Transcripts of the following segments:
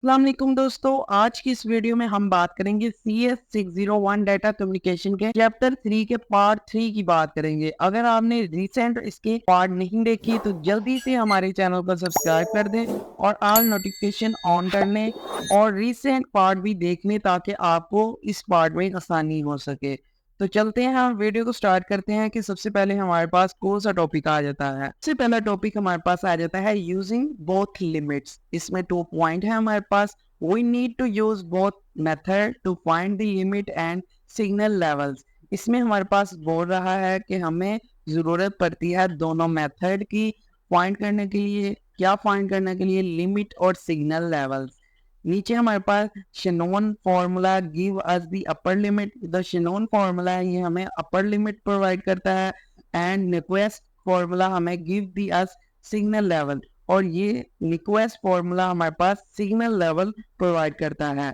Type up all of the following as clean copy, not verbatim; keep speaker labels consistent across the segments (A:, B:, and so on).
A: अस्सलाम वालेकुम दोस्तों, आज की इस वीडियो में हम बात करेंगे CS601 डाटा कम्युनिकेशन के चैप्टर 3 के पार्ट 3 की बात करेंगे। अगर आपने रिसेंट इसके पार्ट नहीं देखी तो जल्दी से हमारे चैनल को सब्सक्राइब कर दें और ऑल नोटिफिकेशन ऑन कर लें और रिसेंट पार्ट भी देख लें ताकि आपको इस पार्ट में आसानी हो सके। तो चलते हैं, हम वीडियो को स्टार्ट करते हैं कि सबसे पहले हमारे पास कौन सा टॉपिक आ जाता है। सबसे पहला टॉपिक हमारे पास आ जाता है यूजिंग बोथ लिमिट्स। इसमें 2 पॉइंट है हमारे पास। We need to use both method to find the limit and signal levels. इसमें हमारे पास बोल रहा है कि हमें जरूरत पड़ती है दोनों मेथड की फाइंड करने के लिए। क्या फाइंड करने के लिए? लिमिट और सिग्नल लेवल्स। नीचे हमारे पास Shannon formula give us the upper limit. The Shannon formula है, ये हमें अपर लिमिट प्रोवाइड करता है एंड निक्वेस्ट फार्मूला हमें give the us signal level, और ये निक्वेस्ट फार्मूला हमारे पास सिग्नल लेवल प्रोवाइड करता है।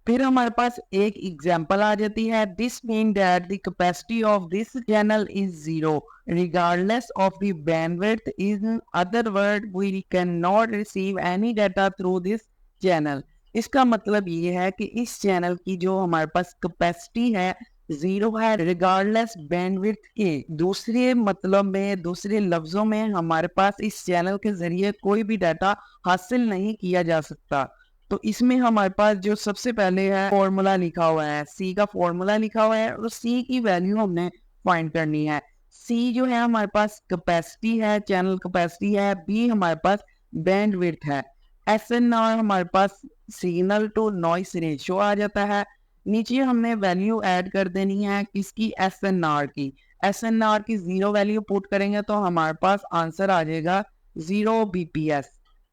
A: फिर हमारे पास एक एग्जांपल आ जाती है, this mean that the capacity of this channel is zero regardless of the bandwidth. In other words, we cannot receive any data through this channel. इसका मतलब ये है कि इस चैनल की जो हमारे पास कैपेसिटी है जीरो है रिगार्डलेस बैंडविड्थ के। दूसरे मतलब में, दूसरे लफ्जों में, हमारे पास इस चैनल के जरिए कोई भी डाटा हासिल नहीं किया जा सकता। तो इसमें हमारे पास जो सबसे पहले है फॉर्मूला लिखा हुआ है, सी का फॉर्मूला लिखा हुआ है और सी की वैल्यू हमने फाइंड करनी है। सी जो है हमारे पास कैपेसिटी है, चैनल कैपेसिटी है। बी हमारे पास बैंडविड्थ है। एस एन आर हमारे पास सिग्नल टू नॉइस रेशियो आ जाता है। नीचे हमने वैल्यू ऐड कर देनी है किसकी? एस एन आर की। एस एन आर की जीरो वैल्यू पुट करेंगे तो हमारे पास आंसर आ जाएगा 0 BPS।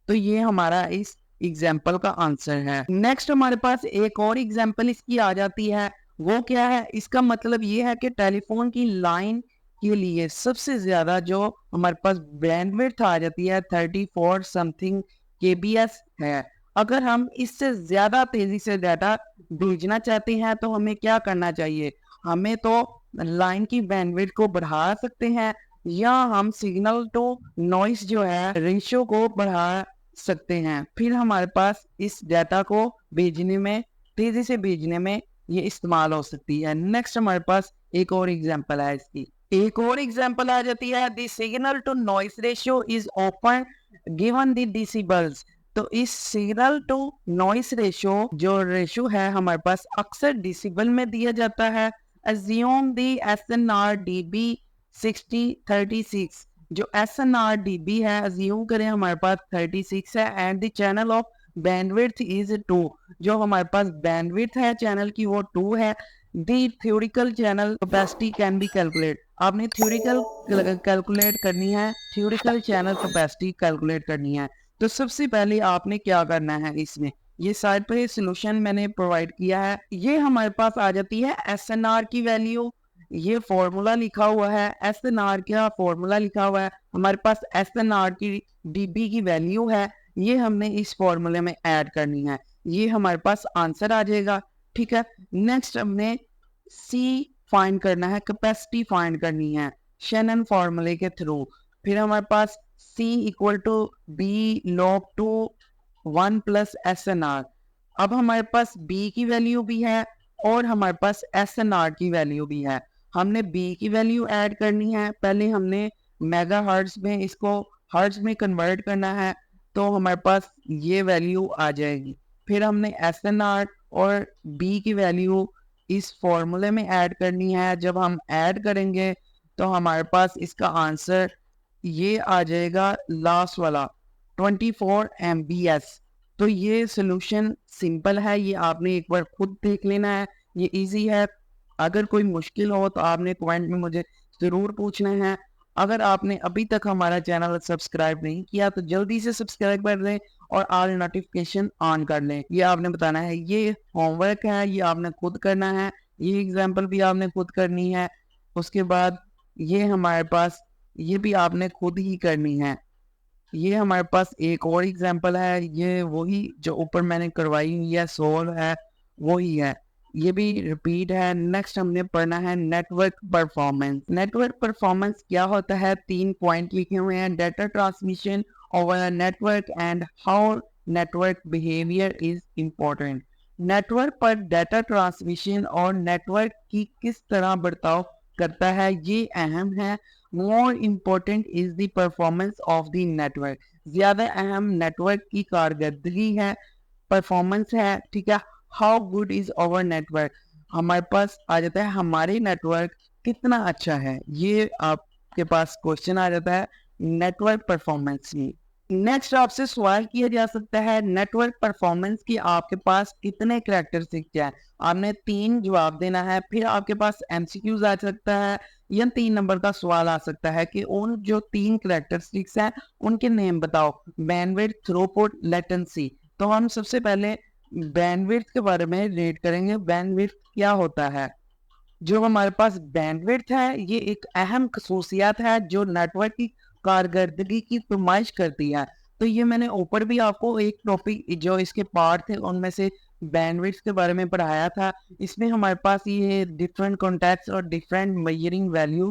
A: तो ये हमारा इस एग्जाम्पल का आंसर है। नेक्स्ट हमारे पास एक और एग्जाम्पल इसकी आ जाती है। वो क्या है? इसका मतलब ये है कि टेलीफोन की लाइन के लिए सबसे ज्यादा जो हमारे पास बैंडविड्थ आ जाती है 34 समथिंग KBS है। अगर हम इससे ज्यादा तेजी से डाटा भेजना चाहते हैं तो हमें क्या करना चाहिए? हमें तो लाइन की बैंडविड्थ को बढ़ा सकते हैं या हम सिग्नल टू नॉइस जो है रेशियो को बढ़ा सकते हैं। फिर हमारे पास इस डाटा को भेजने में, तेजी से भेजने में ये इस्तेमाल हो सकती है। नेक्स्ट हमारे पास एक और एग्जांपल है इसकी। एक और एग्जांपल आ जाती है, the signal to noise ratio is often given the decibels. तो इस सिग्नल टू नॉइस रेशियो जो रेशियो है हमारे पास अक्सर डिसिबल में दिया जाता है। Assume the SNR DB 6036। जो SNR-DB है, अज्यूम करें हमारे पास 36 है and the channel of bandwidth is 2। जो हमारे पास बैंडविड्थ है चैनल की वो 2 है। The theoretical channel capacity can be calculate. आपने थ्योरिकल कैलकुलेट करनी है, थ्योरिकल चैनल कैपेसिटी कैलकुलेट करनी है। तो सबसे पहले आपने क्या करना है, इसमें ये साइड पे सोल्यूशन मैंने प्रोवाइड किया है। ये हमारे पास आ जाती है SNR की वैल्यू। ये फॉर्मूला लिखा हुआ है, SNR का फॉर्मूला लिखा हुआ है। हमारे पास SNR की DB की वैल्यू है, ये हमने इस फॉर्मूले में ऐड करनी है। ये हमारे पास आंसर आ जाएगा। ठीक है। नेक्स्ट हमने C फाइंड करना है, कैपेसिटी फाइंड करनी है शेनन फॉर्मूले के थ्रू। फिर हमारे पास C equal to B log two 1 plus SNR। अब हमारे पास B की वैल्यू भी है और हमारे पास SNR की वैल्यू भी है। हमने B की वैल्यू ऐड करनी है। पहले हमने मेगा हर्ट्ज में इसको हर्ट्ज में कन्वर्ट करना है, तो हमारे पास ये वैल्यू आ जाएगी। फिर हमने SNR और B की वैल्यू इस फॉर्मूले में ऐड करनी है। जब हम ऐड करेंगे तो हमारे पास इसका आंसर ये आ जाएगा, लास्ट वाला 24 MBS। तो ये सोल्यूशन सिंपल है, ये आपने एक बार खुद देख लेना है, ये इजी है। अगर कोई मुश्किल हो तो आपने कमेंट में मुझे ज़रूर पूछना है। अगर आपने अभी तक हमारा चैनल सब्सक्राइब नहीं किया तो जल्दी से सब्सक्राइब कर लें और ऑल नोटिफिकेशन ऑन कर लें। ये आपने बताना है, ये होमवर्क है, ये आपने खुद करना है। ये एग्जाम्पल भी आपने खुद करनी है। उसके बाद ये हमारे पास, ये भी आपने खुद ही करनी है। ये हमारे पास एक और एग्जांपल है, ये वही जो ऊपर मैंने करवाई हुई है, सोल्व है, वही है। ये भी रिपीट है। नेक्स्ट हमने पढ़ना है नेटवर्क परफॉर्मेंस। नेटवर्क परफॉर्मेंस क्या होता है? 3 पॉइंट लिखे हुए हैं, data transmission over network and how network behaviour is important. Network पर डाटा ट्रांसमिशन और नेटवर्क की किस तरह बर्ताव करता है ये अहम है। More important is the performance of the network, ज्यादा अहम नेटवर्क की कारकर्दगी है, परफॉर्मेंस है, ठीक है। How good is our network, हमारे पास आ जाता है हमारे नेटवर्क कितना अच्छा है, ये आपके पास क्वेश्चन आ जाता है नेटवर्क परफॉर्मेंस में। नेक्स्ट आपसे सवाल किया जा सकता है नेटवर्क परफॉर्मेंस की आपके पास कितने कैरेक्टरिस्टिक्स हैं। आपने 3 जवाब देना है, फिर आपके पास एमसीक्यूज आ सकता है या 3 नंबर का सवाल आ सकता है कि उन जो 3 कैरेक्टरिस्टिक्स हैं उनके नेम बताओ। Bandwidth, throughput, latency. तो हम सबसे पहले बैंडविड्थ के बारे में रेट करेंगे। बैंडविड्थ क्या होता है? जो हमारे पास बैंडविड्थ है ये एक अहम खसूसियत है जो नेटवर्क की कारकर्दगी की नुमाइश करती है। तो ये मैंने ऊपर भी आपको एक टॉपिक जो इसके पार्ट थे उनमें से बैंडविड्थ के बारे में पढ़ाया था। इसमें हमारे पास ये डिफरेंट कॉन्टेक्ट्स और डिफरेंट मेजरिंग वैल्यू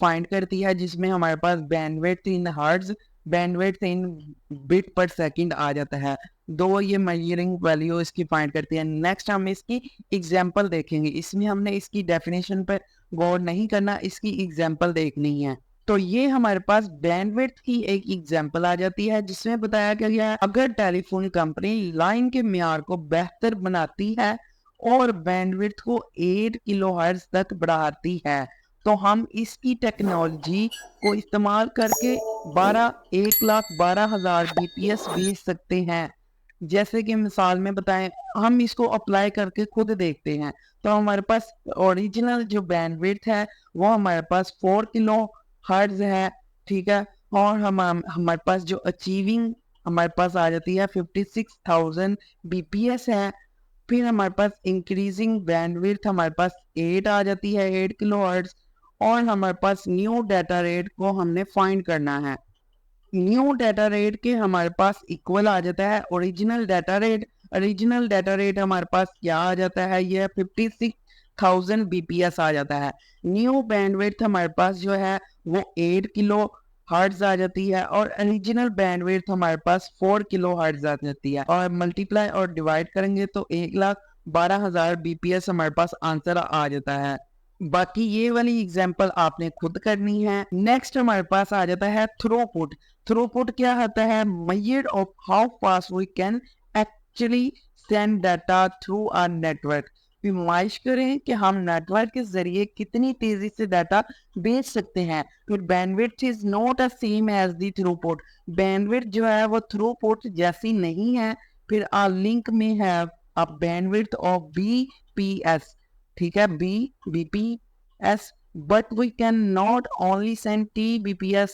A: फाइंड करती है, जिसमें हमारे पास बैंडविड्थ इन हर्ट्ज, बैंडविड्थ इन बिट पर सेकंड आ जाता है। दो ये मेजरिंग वैल्यू इसकी फाइंड करती है। नेक्स्ट हम इसकी एग्जाम्पल देखेंगे, इसमें हमने इसकी डेफिनेशन पर गौर नहीं करना, इसकी एग्जाम्पल देखनी है। तो ये हमारे पास बैंडविड्थ की एक एग्जाम्पल आ जाती है जिसमें बताया गया है अगर टेलीफोन कंपनी लाइन के मियार को बेहतर बनाती है और बैंडविड्थ को 8 किलोहर्ट्ज तक बढ़ाती है तो हम इसकी टेक्नोलॉजी को इस्तेमाल करके 1,12,000 बीपीएस भेज सकते हैं। जैसे कि मिसाल में बताएं, हम इसको अप्लाई करके खुद देखते हैं। तो हमारे पास ओरिजिनल जो बैंडविड्थ है वो हमारे पास 4 किलो हर्ट्ज है, ठीक है। और हमारे पास जो अचीविंग हमारे पास आ जाती है 56,000 बीपीएस है। फिर हमारे पास इंक्रीजिंग बैंडविड्थ हमारे पास 8 आ जाती है, 8 किलो हर्ट्ज। और हमारे पास न्यू डाटा रेट को हमने फाइंड करना है। न्यू डाटा रेट के हमारे पास इक्वल आ जाता है original data rate. Original data rate हमारे पास क्या आ जाता है, ये 56,000 बीपीएस आ जाता है। न्यू बैंडविड्थ हमारे पास जो है वो 8 किलो हर्ट्ज आ जाती है और ओरिजिनल बैंडविड्थ हमारे पास 4 किलो हर्ट्ज आ जाती है। और मल्टीप्लाई और डिवाइड करेंगे तो 1,12,000 बीपीएस हमारे पास आंसर आ जाता है। बाकी ये वाली एग्जांपल आपने खुद करनी है। नेक्स्ट हमारे पास आ जाता है थ्रूपुट। थ्रूपुट क्या होता है? Measure of how fast we can actually send data through our network. नुमाइश करें कि हम नेटवर्क के जरिए कितनी तेजी से डाटा भेज सकते हैं। फिर bandwidth is not a same as the throughput. Bandwidth जो है वो थ्रूपुट जैसी नहीं है। फिर आ लिंक में है अ बैंडविड्थ ऑफ बीपीएस, ठीक है, bps, but we can not only send Tbps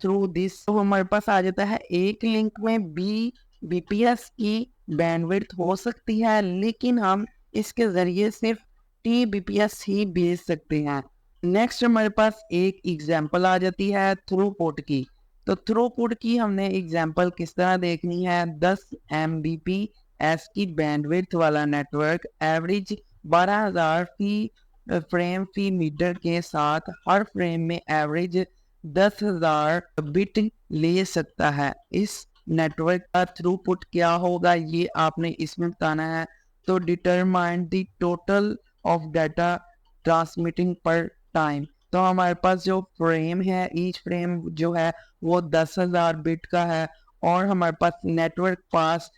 A: through this. तो हमारे पास आ जाता है एक लिंक में बीपीएस की बैंडविड्थ हो सकती है लेकिन हम इसके जरिए सिर्फ टीबीपीएस ही भेज सकते हैं। नेक्स्ट हमारे पास एक एग्जांपल आ जाती है थ्रूपुट की। तो थ्रूपुट की हमने एग्जांपल किस तरह देखनी है? 10 एमबीपीएस की बैंडविड्थ वाला नेटवर्क एवरेज 12,000 फ्रेम फी मीटर के साथ हर फ्रेम में एवरेज 10,000 बिट ले सकता है। इस नेटवर्क का थ्रूपुट क्या होगा ये आपने इसमें बताना है। तो determine the total of data transmitting पर टाइम। तो हमारे पास जो फ्रेम है ईच फ्रेम जो है वो 10,000 बिट का है और हमारे पास नेटवर्क पास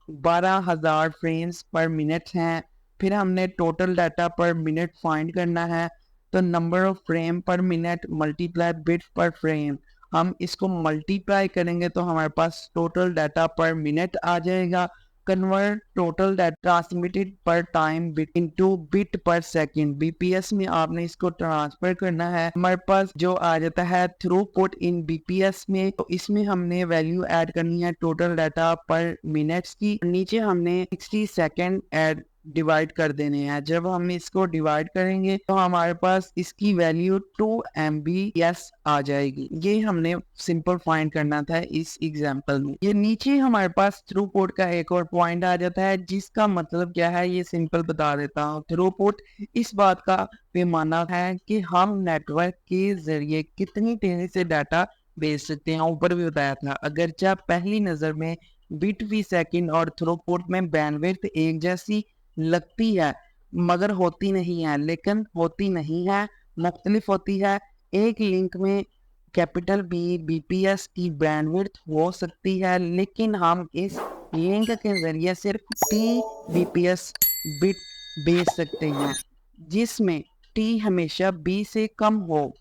A: 12,000 फ्रेम्स पर मिनट हैं। फिर हमने टोटल डाटा पर मिनट फाइंड करना है। तो नंबर ऑफ फ्रेम पर मिनट मल्टीप्लाई बिट पर फ्रेम, हम इसको मल्टीप्लाई करेंगे तो हमारे पास टोटल डाटा पर मिनट आ जाएगा। कन्वर्ट टोटल डाटा ट्रांसमिटेड पर टाइम बिट इनटू बिट पर सेकंड। बीपीएस में आपने इसको ट्रांसफर करना है। हमारे पास जो आ जाता है थ्रूपुट इन बीपीएस में, तो इसमें हमने वैल्यू ऐड करनी है टोटल डाटा पर मिनट्स की। नीचे हमने 60 सेकंड ऐड डिवाइड कर देने हैं। जब हम इसको डिवाइड करेंगे तो हमारे पास इसकी वैल्यू 2 MBs आ जाएगी। ये हमने सिंपल फाइंड करना था इस एग्जांपल में। ये नीचे हमारे पास थ्रूपुट का एक और पॉइंट आ जाता है जिसका मतलब क्या है ये सिंपल बता देता हूँ। थ्रूपुट इस बात का पैमाना है कि हम नेटवर्क के जरिए कितनी तेजी से डाटा भेज सकते हैं। ऊपर भी बताया था। अगर जब पहली नजर में बिट फी सेकंड और थ्रूपुट में बैंडविड्थ एक जैसी लगती है मगर होती नहीं है, लेकिन होती नहीं है, मुख्तलिफ होती है। एक लिंक में कैपिटल बी बीपीएस की बैंडविड्थ हो सकती है, लेकिन हम इस लिंक के जरिए सिर्फ टी बीपीएस बिट भेज सकते हैं, जिसमें टी हमेशा बी से कम हो।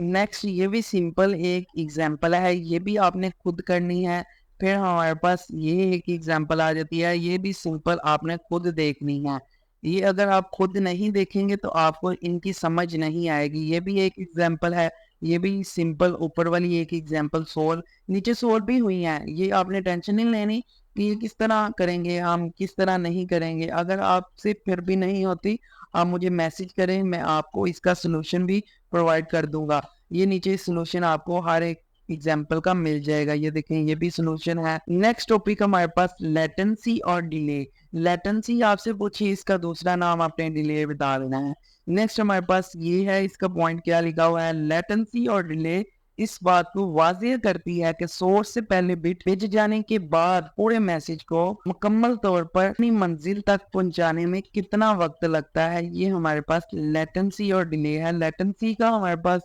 A: नेक्स्ट, ये भी सिंपल एक एग्जांपल है, ये भी आपने खुद करनी है। फिर हमारे पास ये एक एग्जांपल आ जाती है, ये भी सिंपल आपने खुद देखनी है। ये अगर आप खुद नहीं देखेंगे तो आपको इनकी समझ नहीं आएगी। ये भी एक एग्जांपल है, ये भी सिंपल ऊपर वाली एक एग्जांपल सोल्व नीचे सोल्व भी हुई है। ये आपने टेंशन नहीं लेनी कि ये किस तरह करेंगे, हम किस तरह नहीं करेंगे। अगर आपसे फिर भी नहीं होती, आप मुझे मैसेज करें, मैं आपको इसका सोल्यूशन भी प्रोवाइड कर दूंगा। ये नीचे सोल्यूशन आपको हर एक एग्जाम्पल का मिल जाएगा। ये देखें, ये भी सोल्यूशन है। नेक्स्ट टॉपिक हमारे पास लेटेंसी और डिले। लेटेंसी आपसे पूछिए, इसका दूसरा नाम आपने डिले बता देना है। नेक्स्ट हमारे पास ये है, इसका पॉइंट क्या लिखा हुआ है, लेटेंसी और डिले इस बात को वाज़ेह करती है कि सोर्स से पहले बिट भेजे जाने के बाद पूरे मैसेज को मुकम्मल तौर पर अपनी मंजिल तक पहुंचाने में कितना वक्त लगता है। ये हमारे पास लेटेंसी और डिले है। लेटेंसी का हमारे पास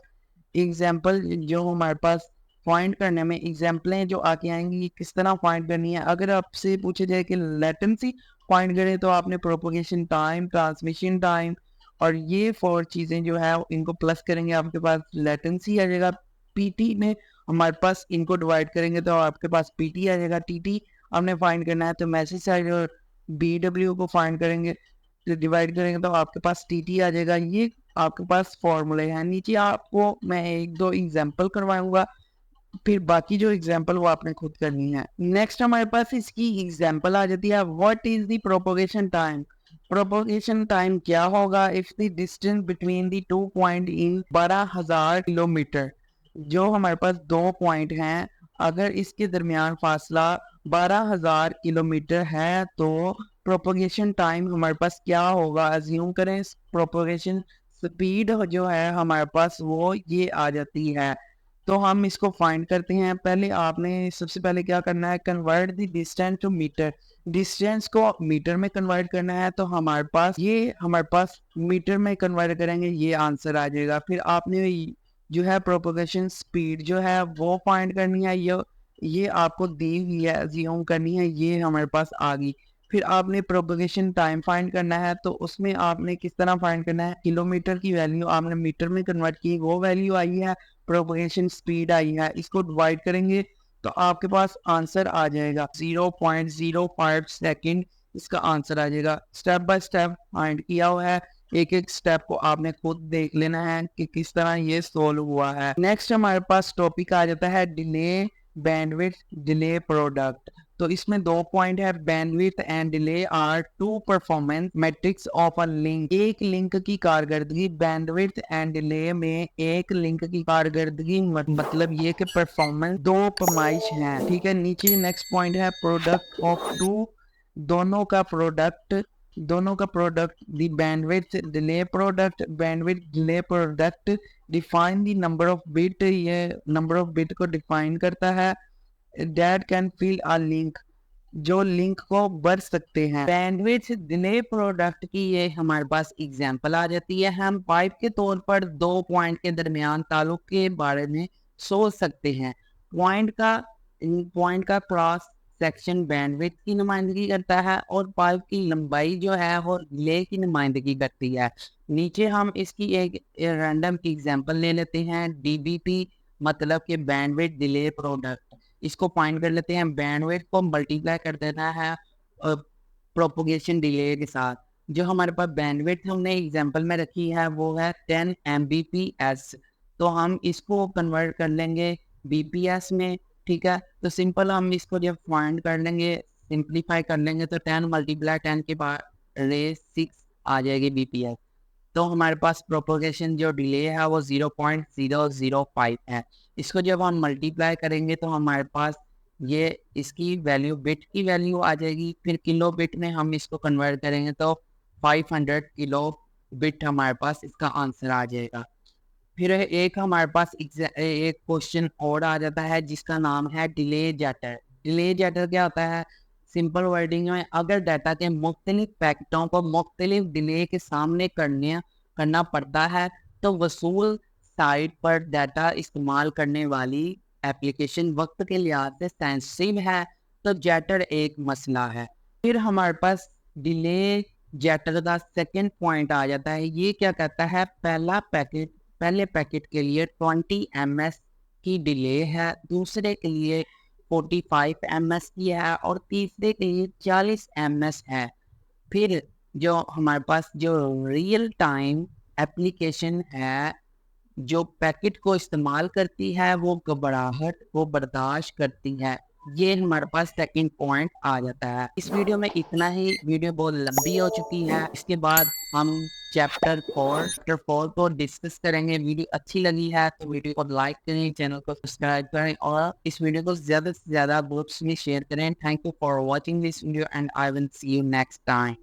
A: एग्जाम्पल जो हमारे पास फाइंड करने में एग्जाम्पलें जो आके आएंगी, ये किस तरह फाइंड करनी है। अगर आपसे पूछे जाए कि लेटेंसी फाइंड करें तो आपने प्रोपोगेशन टाइम, ट्रांसमिशन टाइम और ये 4 चीज़ें जो है इनको प्लस करेंगे, आपके पास लेटेंसी आ जाएगा। पीटी में हमारे पास इनको डिवाइड करेंगे तो आपके पास पीटी आ जाएगा। टीटी हमने फाइंड करना है तो मैसेज साइज और बीडब्ल्यू को फाइंड करेंगे तो डिवाइड करेंगे तो आपके पास टीटी आ जाएगा। ये आपके पास फॉर्मूले हैं। नीचे आपको मैं एक दो एग्जांपल करवाऊंगा, फिर बाकी जो एग्जांपल वो आपने खुद करनी है। नेक्स्ट हमारे पास इसकी एग्जांपल आ जाती है, what is the propagation time. Propagation time क्या होगा if the distance between the 2 point in 12,000 kilometre. जो हमारे पास 2 पॉइंट हैं, अगर इसके दरमियान फासला 12,000 किलोमीटर है तो प्रोपोगेशन टाइम हमारे पास क्या होगा। अज्यूम करें प्रोपोगेशन स्पीड जो है हमारे पास वो ये आ जाती है। तो हम इसको फाइंड करते हैं। पहले आपने सबसे पहले क्या करना है, convert the distance to metre. Distance को मीटर में कन्वर्ट करना है तो हमारे पास मीटर में कन्वर्ट करेंगे, ये आंसर आ जाएगा। फिर आपने जो है प्रोपोगेशन स्पीड जो है वो फाइंड करनी है, ये आपको दी हुई है, अज्यूम करनी है, ये हमारे पास आ गई। फिर आपने प्रोपोगेशन टाइम फाइंड करना है तो उसमें आपने किस तरह फाइंड करना है, किलोमीटर की वैल्यू आपने मीटर में कन्वर्ट की, वो वैल्यू आई है, प्रोपोगेशन स्पीड आई है, इसको डिवाइड करेंगे तो आपके पास आंसर आ जाएगा 0.05 सेकंड। इसका आंसर आ जाएगा। स्टेप बाय स्टेप फाइंड किया हुआ है, एक एक स्टेप को आपने खुद देख लेना है कि किस तरह ये सोल्व हुआ है। नेक्स्ट हमारे पास टॉपिक आ जाता है डिले, बैंडविड्थ, डिले प्रोडक्ट। तो इसमें 2 पॉइंट है, bandwidth and delay are two performance metrics of a link. एक लिंक की कारकर्दगी, बैंडविड्थ एंड डिले में एक लिंक की कारकर्दगी मतलब ये कि परफॉर्मेंस 2 पैमाइश हैं, ठीक है। नीचे नेक्स्ट पॉइंट है प्रोडक्ट ऑफ टू, दोनों का product the bandwidth delay product, bandwidth delay product define the number of bit, ये नंबर ऑफ बिट को डिफाइन करता है। That can fill a link, जो लिंक को भर सकते हैं। बैंडविड्थ डिले प्रोडक्ट की ये हमारे पास एग्जांपल आ जाती है। हम पाइप के तौर पर 2 पॉइंट के दरमियान ताल्लुक के बारे में सोच सकते हैं। पॉइंट का क्रॉस सेक्शन बैंडविड्थ की नुमाइंदगी करता है और पाइप की लंबाई जो है वो डिले की नुमाइंदगी करती है। नीचे हम इसकी एक रैंडम एग्जांपल ले लेते हैं, डीबीपी मतलब कि बैंडविड्थ डिले प्रोडक्ट। इसको फाइंड कर लेते हैं, बैंडविड्थ को मल्टीप्लाई कर देना है प्रोपोगेशन डिले के साथ। जो हमारे पास बैंडविड्थ हमने एग्जांपल में रखी है वो है 10 Mbps, तो हम इसको कन्वर्ट कर लेंगे bps में, ठीक है। तो सिंपल हम इसको जब फाइंड कर लेंगे, सिंप्लीफाई कर लेंगे तो 10 मल्टीप्लाई 10 के बाद रेस 6 आ जाएगी bps। तो हमारे पास प्रोपोगेशन जो डिले है वो 0.005 है। इसको जब हम मल्टीप्लाई करेंगे तो हमारे पास ये इसकी वैल्यू बिट की वैल्यू आ जाएगी। फिर किलो बिट में हम इसको कन्वर्ट करेंगे तो 500 किलो बिट हमारे पास इसका आंसर आ जाएगा। फिर एक हमारे पास एक क्वेश्चन और आ जाता है जिसका नाम है डिले जटर। डिले जेटर क्या होता है? सिंपल वर्डिंग में, अगर डाटा के मुख्तलिफ पैकेटों को मुख्तलिफ डिले के सामने करना पड़ता है तो वसूल साइट पर डाटा इस्तेमाल करने वाली एप्लीकेशन वक्त के लिहाज से सेंसिटिव है, तो जेटर एक मसला है। फिर हमारे पास डिले जेटर का सेकंड पॉइंट आ जाता है। ये क्या कहता है? पहले पैकेट के लिए 20 ms की डिले है, दूसरे के लिए 45 ms की है और तीसरे के लिए 40 ms है। फिर जो हमारे पास जो रियल टाइम एप्लीकेशन है जो पैकेट को इस्तेमाल करती है वो घबराहट को बर्दाश्त करती है। ये हमारे पास सेकंड पॉइंट आ जाता है। इस वीडियो में इतना ही। वीडियो बहुत लंबी हो चुकी है। इसके बाद हम चैप्टर 4 को डिस्कस करेंगे। वीडियो अच्छी लगी है तो वीडियो को लाइक करें, चैनल को सब्सक्राइब करें और इस वीडियो को ज़्यादा से ज़्यादा ग्रुप्स में शेयर करें। Thank you for watching this video and I will see you next time.